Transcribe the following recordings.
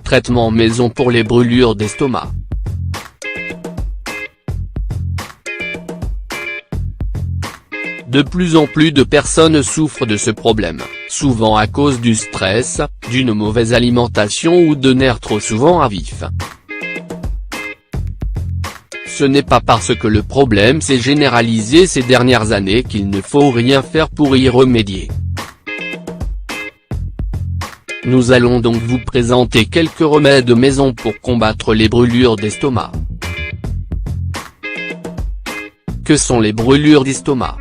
traitement maison pour les brûlures d'estomac. De plus en plus de personnes souffrent de ce problème, souvent à cause du stress, d'une mauvaise alimentation ou de nerfs trop souvent à vif. Ce n'est pas parce que le problème s'est généralisé ces dernières années qu'il ne faut rien faire pour y remédier. Nous allons donc vous présenter quelques remèdes maison pour combattre les brûlures d'estomac. Que sont les brûlures d'estomac ?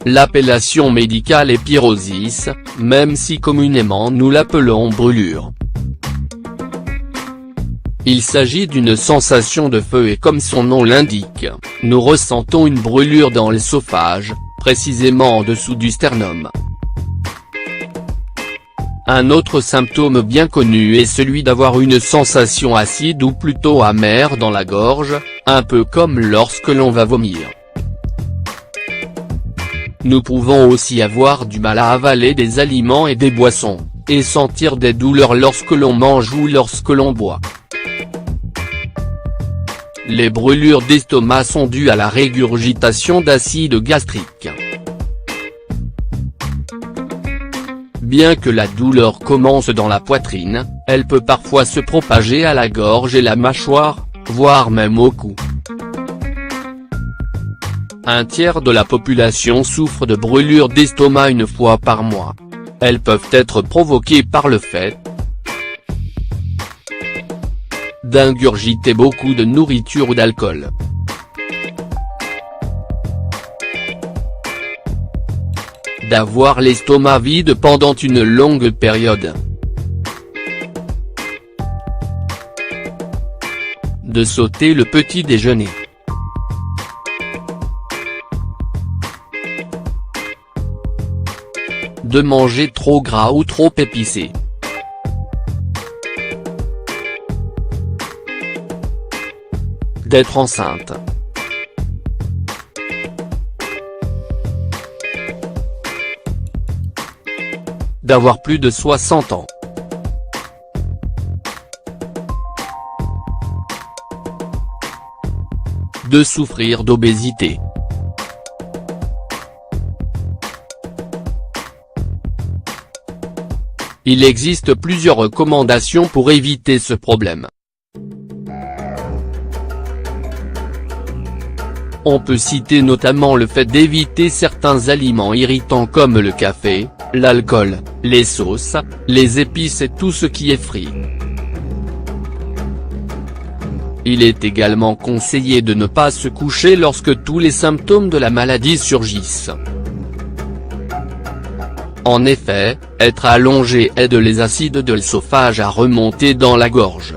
L'appellation médicale est pyrosis, même si communément nous l'appelons brûlure. Il s'agit d'une sensation de feu et comme son nom l'indique, nous ressentons une brûlure dans l'œsophage, précisément en dessous du sternum. Un autre symptôme bien connu est celui d'avoir une sensation acide ou plutôt amère dans la gorge, un peu comme lorsque l'on va vomir. Nous pouvons aussi avoir du mal à avaler des aliments et des boissons, et sentir des douleurs lorsque l'on mange ou lorsque l'on boit. Les brûlures d'estomac sont dues à la régurgitation d'acide gastrique. Bien que la douleur commence dans la poitrine, elle peut parfois se propager à la gorge et la mâchoire, voire même au cou. Un tiers de la population souffre de brûlures d'estomac une fois par mois. Elles peuvent être provoquées par le fait d'ingurgiter beaucoup de nourriture ou d'alcool. D'avoir l'estomac vide pendant une longue période. De sauter le petit déjeuner. De manger trop gras ou trop épicé. D'être enceinte. D'avoir plus de 60 ans. De souffrir d'obésité. Il existe plusieurs recommandations pour éviter ce problème. On peut citer notamment le fait d'éviter certains aliments irritants comme le café, l'alcool, les sauces, les épices et tout ce qui est frit. Il est également conseillé de ne pas se coucher lorsque tous les symptômes de la maladie surgissent. En effet, être allongé aide les acides de l'œsophage à remonter dans la gorge.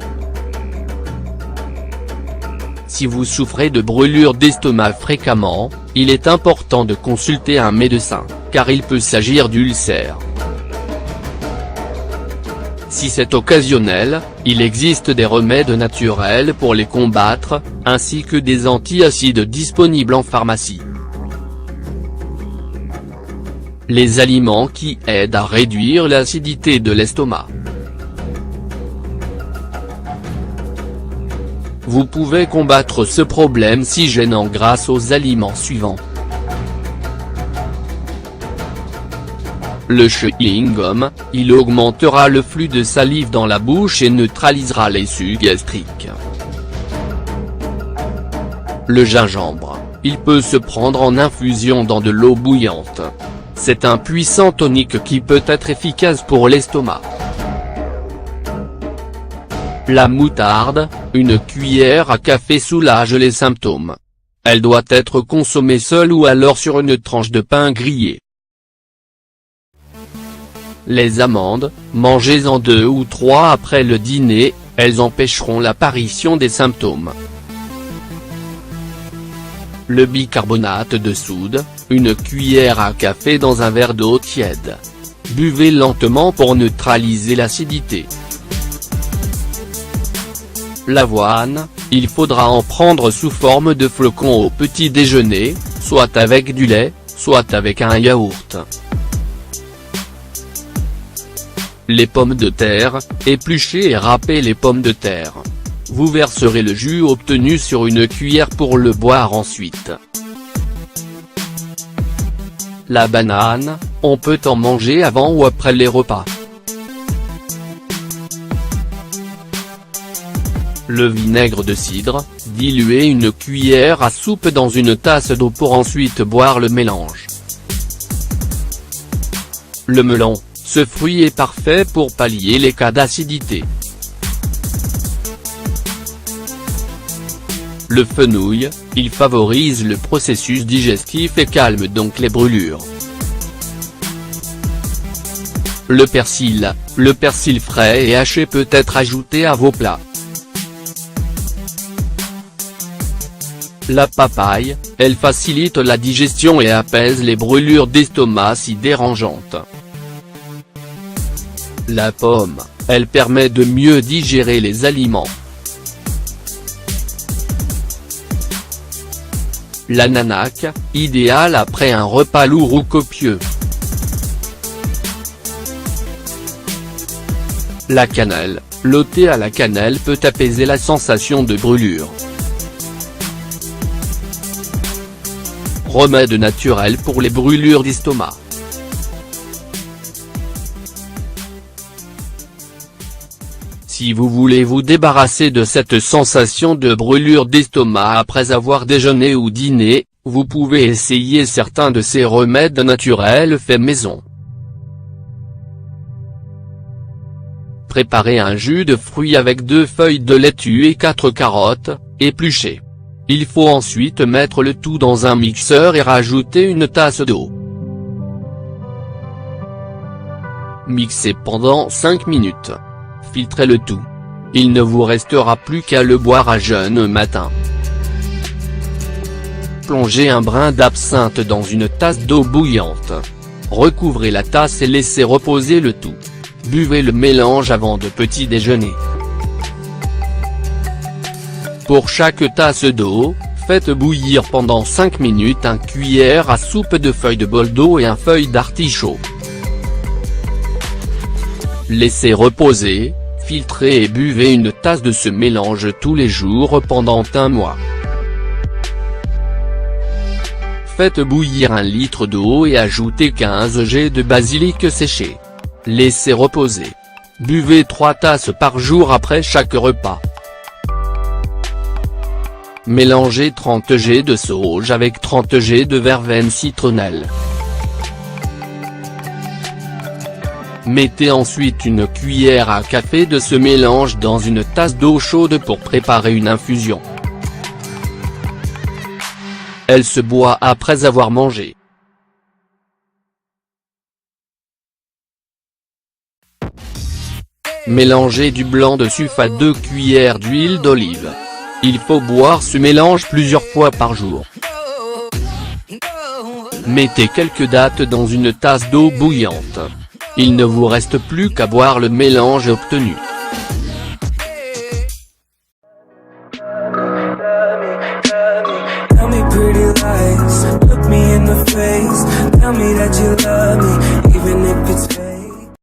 Si vous souffrez de brûlures d'estomac fréquemment, il est important de consulter un médecin, car il peut s'agir d'ulcères. Si c'est occasionnel, il existe des remèdes naturels pour les combattre, ainsi que des antiacides disponibles en pharmacie. Les aliments qui aident à réduire l'acidité de l'estomac. Vous pouvez combattre ce problème si gênant grâce aux aliments suivants. Le chewing-gum, il augmentera le flux de salive dans la bouche et neutralisera les sucs gastriques. Le gingembre, il peut se prendre en infusion dans de l'eau bouillante. C'est un puissant tonique qui peut être efficace pour l'estomac. La moutarde, une cuillère à café soulage les symptômes. Elle doit être consommée seule ou alors sur une tranche de pain grillé. Les amandes, mangez-en 2 ou 3 après le dîner, elles empêcheront l'apparition des symptômes. Le bicarbonate de soude, une cuillère à café dans un verre d'eau tiède. Buvez lentement pour neutraliser l'acidité. L'avoine, il faudra en prendre sous forme de flocons au petit déjeuner, soit avec du lait, soit avec un yaourt. Les pommes de terre, épluchez et râpez les pommes de terre. Vous verserez le jus obtenu sur une cuillère pour le boire ensuite. La banane, on peut en manger avant ou après les repas. Le vinaigre de cidre, diluez une cuillère à soupe dans une tasse d'eau pour ensuite boire le mélange. Le melon, ce fruit est parfait pour pallier les cas d'acidité. Le fenouil, il favorise le processus digestif et calme donc les brûlures. Le persil frais et haché peut être ajouté à vos plats. La papaye, elle facilite la digestion et apaise les brûlures d'estomac si dérangeantes. La pomme, elle permet de mieux digérer les aliments. L'ananas, idéal après un repas lourd ou copieux. La cannelle, le thé à la cannelle peut apaiser la sensation de brûlure. Remède naturel pour les brûlures d'estomac. Si vous voulez vous débarrasser de cette sensation de brûlure d'estomac après avoir déjeuné ou dîné, vous pouvez essayer certains de ces remèdes naturels faits maison. Préparez un jus de fruits avec 2 feuilles de laitue et 4 carottes, épluchées. Il faut ensuite mettre le tout dans un mixeur et rajouter une tasse d'eau. Mixez pendant 5 minutes. Filtrez le tout. Il ne vous restera plus qu'à le boire à jeun matin. Plongez un brin d'absinthe dans une tasse d'eau bouillante. Recouvrez la tasse et laissez reposer le tout. Buvez le mélange avant de petit déjeuner. Pour chaque tasse d'eau, faites bouillir pendant 5 minutes une cuillère à soupe de feuilles de boldo et une feuille d'artichaut. Laissez reposer, filtrez et buvez une tasse de ce mélange tous les jours pendant un mois. Faites bouillir 1 litre d'eau et ajoutez 15 g de basilic séché. Laissez reposer. Buvez 3 tasses par jour après chaque repas. Mélangez 30 g de sauge avec 30 g de verveine citronnelle. Mettez ensuite une cuillère à café de ce mélange dans une tasse d'eau chaude pour préparer une infusion. Elle se boit après avoir mangé. Mélangez du blanc de suif à 2 cuillères d'huile d'olive. Il faut boire ce mélange plusieurs fois par jour. Mettez quelques dattes dans une tasse d'eau bouillante. Il ne vous reste plus qu'à boire le mélange obtenu.